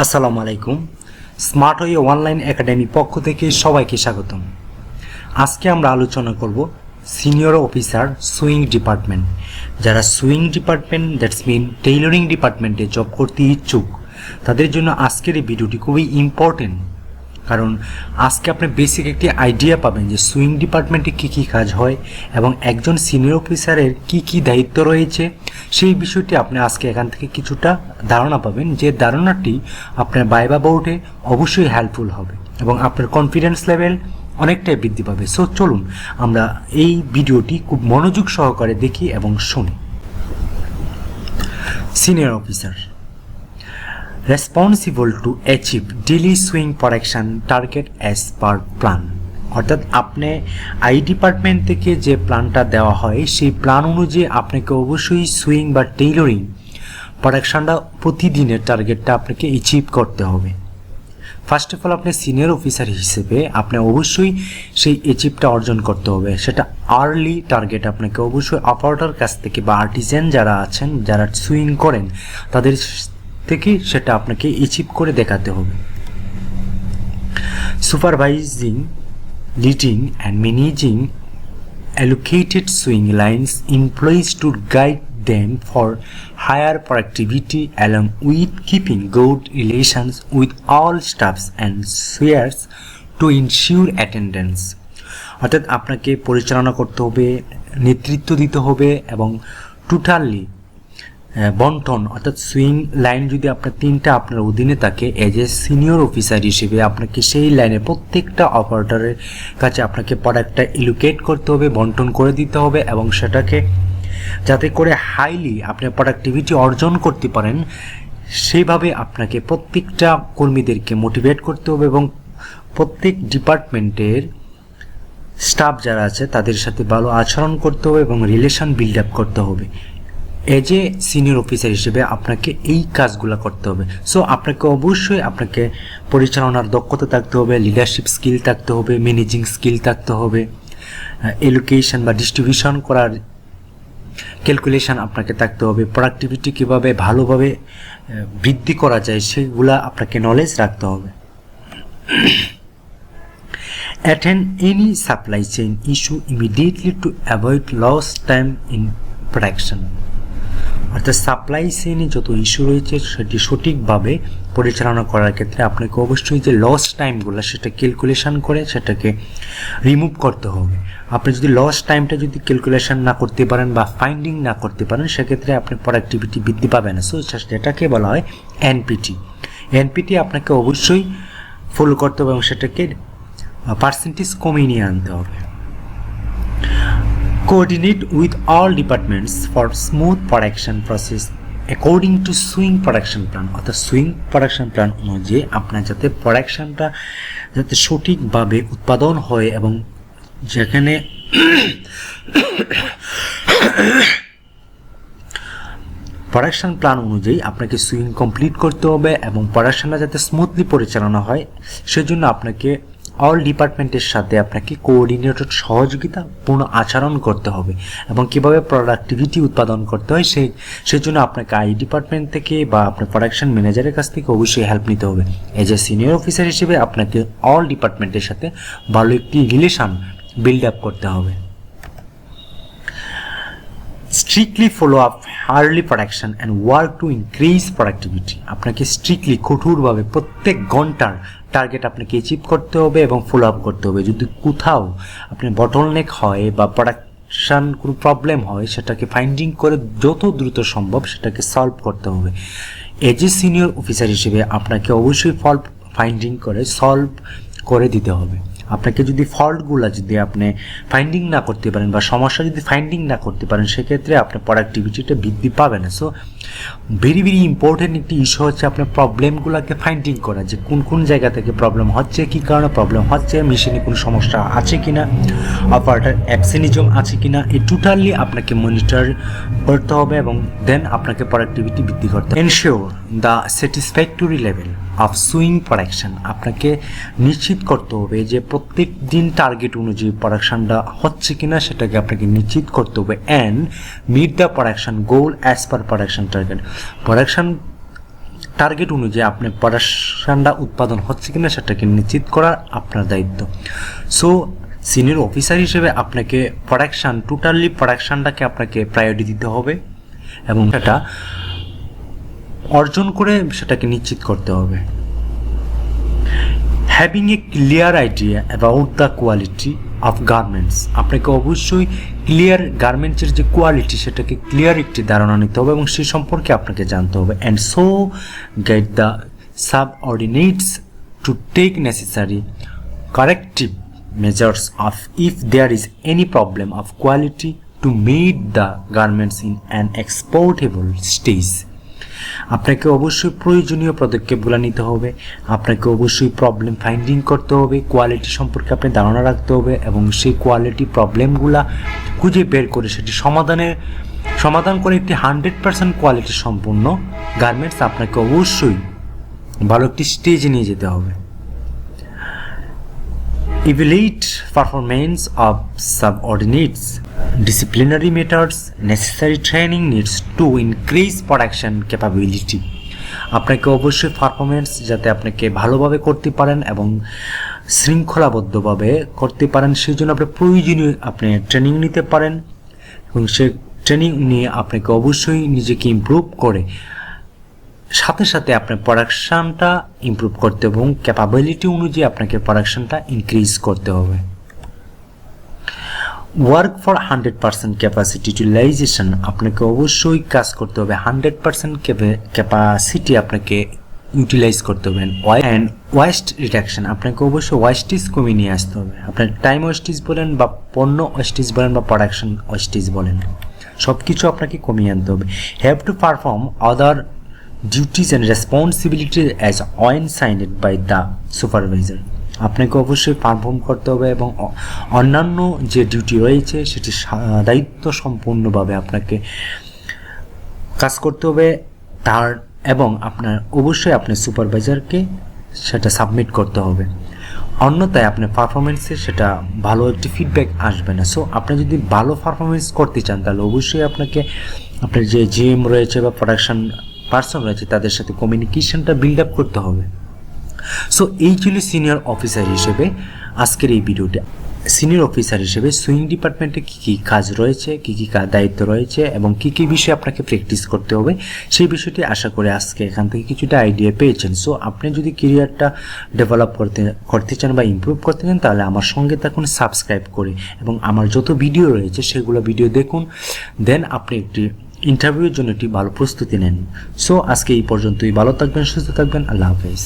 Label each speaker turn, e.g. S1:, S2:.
S1: আসসালামু আলাইকুম। Smart way online academy পক্ষ থেকে সবাইকে স্বাগতম। আজকে আমরা আলোচনা করব সিনিয়র অফিসার সুইং ডিপার্টমেন্ট। যারা sewing department that's mean tailoring ডিপার্টমেন্টে জব করতে ইচ্ছুক তাদের জন্য আজকের এই ভিডিওটি খুবই ইম্পর্টেন্ট, কারণ আজকে আপনি বেসিক একটি আইডিয়া পাবেন যে সুইং ডিপার্টমেন্টে কী কী কাজ হয় এবং একজন সিনিয়র অফিসারের কী কী দায়িত্ব রয়েছে সেই বিষয়টি আপনি আজকে এখান থেকে কিছুটা ধারণা পাবেন, যে ধারণাটি আপনার ভাইভা বোর্ডে অবশ্যই হেল্পফুল হবে এবং আপনার কনফিডেন্স লেভেল অনেকটাই বৃদ্ধি পাবে। সো চলুন আমরা এই ভিডিওটি খুব মনোযোগ সহকারে দেখি এবং শুনি। Senior officer responsible to achieve daily sewing production target as per plan, অর্থাৎ আপনি আই ডিপার্টমেন্ট থেকে যে প্ল্যানটা দেওয়া হয় সেই প্ল্যান অনুযায়ী আপনাকে অবশ্যই সুইং বা টেইলরিং প্রোডাকশনটা প্রতিদিনের টার্গেটটা আপনাকে অ্যাচিভ করতে হবে। ফার্স্ট অফ অল আপনি সিনিয়র অফিসার হিসেবে আপনি অবশ্যই সেই অ্যাচিভটা অর্জন করতে হবে। সেটা আর্লি টার্গেট আপনাকে অবশ্যই অপারেটর কাছ থেকে বা আর্টিজান যারা আছেন, যারা সুইং করেন তাদের থেকে সেটা আপনাকে অ্যাচিভ করে দেখাতে হবে। Supervising, leading and managing allocated sewing lines employees to guide them for higher productivity along with keeping good relations with all staffs and sewers to ensure attendance, অর্থাৎ আপনাকে পরিচালনা করতে হবে, নেতৃত্ব দিতে হবে এবং টোটালি বন্টন, অর্থাৎ সুইং লাইন যদি আপনার তিনটা আপনার অধীনে থাকে, এজ এ সিনিয়র অফিসার হিসেবে আপনাকে সেই লাইনের প্রত্যেকটা অপারেটরের কাছে আপনাকে প্রোডাক্টটা এলোকেট করতে হবে, বন্টন করে দিতে হবে এবং সেটাকে যাতে করে হাইলি আপনি প্রোডাক্টিভিটি অর্জন করতে পারেন সেইভাবে আপনাকে প্রত্যেকটা কর্মীদেরকে মোটিভেট করতে হবে এবং প্রত্যেক ডিপার্টমেন্টের স্টাফ যারা আছে তাদের সাথে ভালো আচরণ করতে হবে এবং রিলেশন বিল্ড আপ করতে হবে। এজ এ সিনিয়র অফিসার হিসেবে আপনাকে এই কাজগুলো করতে হবে। সো আপনাকে অবশ্যই আপনাকে পরিচালনার দক্ষতা থাকতে হবে, লিডারশিপ স্কিল থাকতে হবে, ম্যানেজিং স্কিল থাকতে হবে, এলোকেশন বা ডিস্ট্রিবিউশন করার ক্যালকুলেশন আপনাকে থাকতে হবে, প্রোডাক্টিভিটি কীভাবে ভালোভাবে বৃদ্ধি করা যায় সেগুলা আপনাকে নলেজ রাখতে হবে। Attend any supply chain issue immediately to avoid lost time in production, অর্থাৎ সাপ্লাই চেইনে যত ইস্যু রয়েছে সেটি সঠিকভাবে পরিচালনা করার ক্ষেত্রে আপনাকে অবশ্যই যে লস টাইমগুলো সেটা ক্যালকুলেশন করে সেটাকে রিমুভ করতে হবে। আপনি যদি লস টাইমটা যদি ক্যালকুলেশন না করতে পারেন বা ফাইন্ডিং না করতে পারেন সেক্ষেত্রে আপনি প্রোডাক্টিভিটি বৃদ্ধি পাবেন না। সো যেটাকে বলা হয় এনপিটি আপনাকে অবশ্যই ফলো করতে হবে এবং সেটাকে পার্সেন্টেজ কমিয়ে নিয়ে আনতে হবে। Coordinate with all departments for smooth production process according to sewing production plan, অর্থাৎ সুইং প্রোডাকশন প্ল্যান অনুযায়ী আপনার যাতে প্রোডাকশনটা যাতে সঠিকভাবে উৎপাদন হয় এবং যেখানে প্রোডাকশন প্ল্যান অনুযায়ী আপনাকে সুইং কমপ্লিট করতে হবে এবং প্রোডাকশনটা যাতে স্মুথলি পরিচালনা হয় সেজন্য আপনাকে অল ডিপার্টমেন্টের সাথে আপনাকে কোঅর্ডিনেটেড সহযোগিতা পূর্ণ আচরণ করতে হবে এবং কীভাবে প্রোডাক্টিভিটি উৎপাদন করতে হয় সেজন্য আপনাকে আই ডিপার্টমেন্ট থেকে বা আপনার প্রোডাকশন ম্যানেজারের কাছ থেকে অবশ্যই হেল্প নিতে হবে। এজ এ সিনিয়র অফিসার হিসেবে আপনাকে অল ডিপার্টমেন্টের সাথে ভালো একটি রিলেশন বিল্ড আপ করতে হবে। Strictly follow up early production and work to increase productivity, আপনাকে স্ট্রিক্টলি কঠোরভাবে প্রত্যেক ঘন্টার টার্গেট আপনাকে অ্যাচিভ করতে হবে এবং ফলো আপ করতে হবে। যদি কোথাও আপনি বটলনেক হয় বা প্রোডাকশন কোনো প্রবলেম হয় সেটাকে ফাইন্ডিং করে যত দ্রুত সম্ভব সেটাকে সলভ করতে হবে। এজ এ সিনিয়র অফিসার হিসেবে আপনাকে অবশ্যই ফল্ট ফাইন্ডিং করে সলভ করে দিতে হবে। আপনাকে যদি ফল্টগুলো যদি আপনি ফাইন্ডিং না করতে পারেন বা সমস্যা যদি ফাইন্ডিং না করতে পারেন সেক্ষেত্রে আপনার প্রোডাক্টিভিটিটা বৃদ্ধি পাবে না। সো ভেরি ইম্পর্টেন্ট একটি ইস্যু হচ্ছে আপনার প্রবলেমগুলোকে ফাইন্ডিং করা, যে কোন কোন জায়গা থেকে প্রবলেম হচ্ছে, কী কারণে প্রবলেম হচ্ছে, মেশিনে কোনো সমস্যা আছে কিনা, অপারেটর অ্যাবসেনিজম আছে কিনা, এই টোটালি আপনাকে মনিটর করতে হবে এবং দেন আপনাকে প্রোডাক্টিভিটি বৃদ্ধি করতে হবে। Ensure the satisfactory level of swing production, আপনাকে নিশ্চিত করতে হবে যে প্রত্যেক দিন টার্গেট অনুযায়ী প্রোডাকশনটা হচ্ছে কিনা সেটাকে আপনাকে নিশ্চিত করতে হবে and meet the production goal as per production target. Production target অনুযায়ী আপনার প্রোডাকশনটা উৎপাদন হচ্ছে কিনা সেটাকে নিশ্চিত করা আপনার দায়িত্ব। সো সিনিয়র অফিসার হিসেবে আপনাকে টোটালি প্রোডাকশনটাকে আপনাকে প্রায়োরিটি দিতে হবে এবং সেটা অর্জন করে সেটাকে নিশ্চিত করতে হবে। Having a clear idea about the quality of garments, আপনাকে অবশ্যই ক্লিয়ার গার্মেন্টসের যে কোয়ালিটি সেটাকে ক্লিয়ার একটি ধারণা নিতে হবে এবং সেই সম্পর্কে আপনাকে জানতে হবে। And so guide the subordinates to take necessary corrective measures of if there is any problem of quality to meet the garments in an exportable stage. আপনাকে অবশ্যই প্রয়োজনীয় পদক্ষেপগুলো নিতে হবে, আপনাকে অবশ্যই প্রবলেম ফাইন্ডিং করতে হবে, কোয়ালিটি সম্পর্কে আপনি ধারণা রাখতে হবে এবং সেই কোয়ালিটি প্রবলেমগুলো খুঁজে বের করে সেটি সমাধান করে একটি 100% কোয়ালিটি সম্পূর্ণ গার্মেন্টস আপনাকে অবশ্যই ভালো একটি স্টেজে নিয়ে যেতে হবে। Evaluate performance of subordinates. Disciplinary methods, necessary training needs to increase production capability. আপনাকে অবশ্যই পারফরমেন্স যাতে আপনাকে ভালোভাবে করতে পারেন এবং শৃঙ্খলাবদ্ধভাবে করতে পারেন সেই জন্য প্রয়োজনীয় আপনি ট্রেনিং নিতে পারেন এবং সে ট্রেনিং নিয়ে আপনাকে অবশ্যই নিজেকে ইমপ্রুভ করে সাথে সাথে আপনার প্রোডাকশনটা ইমপ্রুভ করতে এবং ক্যাপাবিলিটি অনুযায়ী আপনাকে প্রোডাকশনটা ইনক্রিজ করতে হবে। ওয়ার্ক ফর 100% ক্যাপাসিটি ইউটিলাইজেশন, আপনাকে অবশ্যই কাজ করতে হবে 100% ক্যাপাসিটি আপনাকে ইউটিলাইজ করতে হবে। অ্যান্ড ওয়েস্ট রিডাকশন, আপনাকে অবশ্যই ওয়েস্টেজ কমিয়ে নিয়ে আসতে হবে। আপনার টাইম ওয়েস্টেজ বলেন বা পণ্য ওয়েস্টেজ বলেন বা প্রোডাকশন ওয়েস্টেজ বলেন, সব কিছু আপনাকে কমিয়ে আনতে হবে। Have to perform other duties and responsibilities as when signed by the supervisor, আপনাকে অবশ্যই পারফর্ম করতে হবে এবং অন্যান্য যে ডিউটি রয়েছে সেটি দায়িত্ব সম্পূর্ণভাবে আপনাকে কাজ করতে হবে তার এবং আপনার অবশ্যই আপনার সুপারভাইজারকে সেটা সাবমিট করতে হবে, অন্যথায় আপনার পারফরমেন্সে সেটা ভালো একটি ফিডব্যাক আসবে না। সো আপনি যদি ভালো পারফরমেন্স করতে চান তাহলে অবশ্যই আপনাকে আপনার যে জিএম রয়েছে বা প্রোডাকশন পার্সন রয়েছে তাদের সাথে কমিউনিকেশনটা বিল্ড আপ করতে হবে। সো এই ছিল সিনিয়র অফিসার হিসেবে আজকের এই ভিডিওটা। সিনিয়র অফিসার হিসেবে সুইং ডিপার্টমেন্টে কী কী কাজ রয়েছে, কী কী দায়িত্ব রয়েছে এবং কী কী বিষয়ে আপনাকে প্র্যাকটিস করতে হবে সেই বিষয়টি আশা করে আজকে এখান থেকে কিছুটা আইডিয়া পেয়েছেন। সো আপনি যদি ক্যারিয়ারটা ডেভেলপ করতে চান বা ইমপ্রুভ করতে চান তাহলে আমার সঙ্গে থাকুন সাবস্ক্রাইব করে এবং আমার যত ভিডিও রয়েছে সেগুলো ভিডিও দেখুন, দেন আপনি একটি ইন্টারভিউর জন্য একটি ভালো প্রস্তুতি নেন। সো আজকে এই পর্যন্তই, ভালো থাকবেন, সুস্থ থাকবেন, আল্লাহ হাফেজ।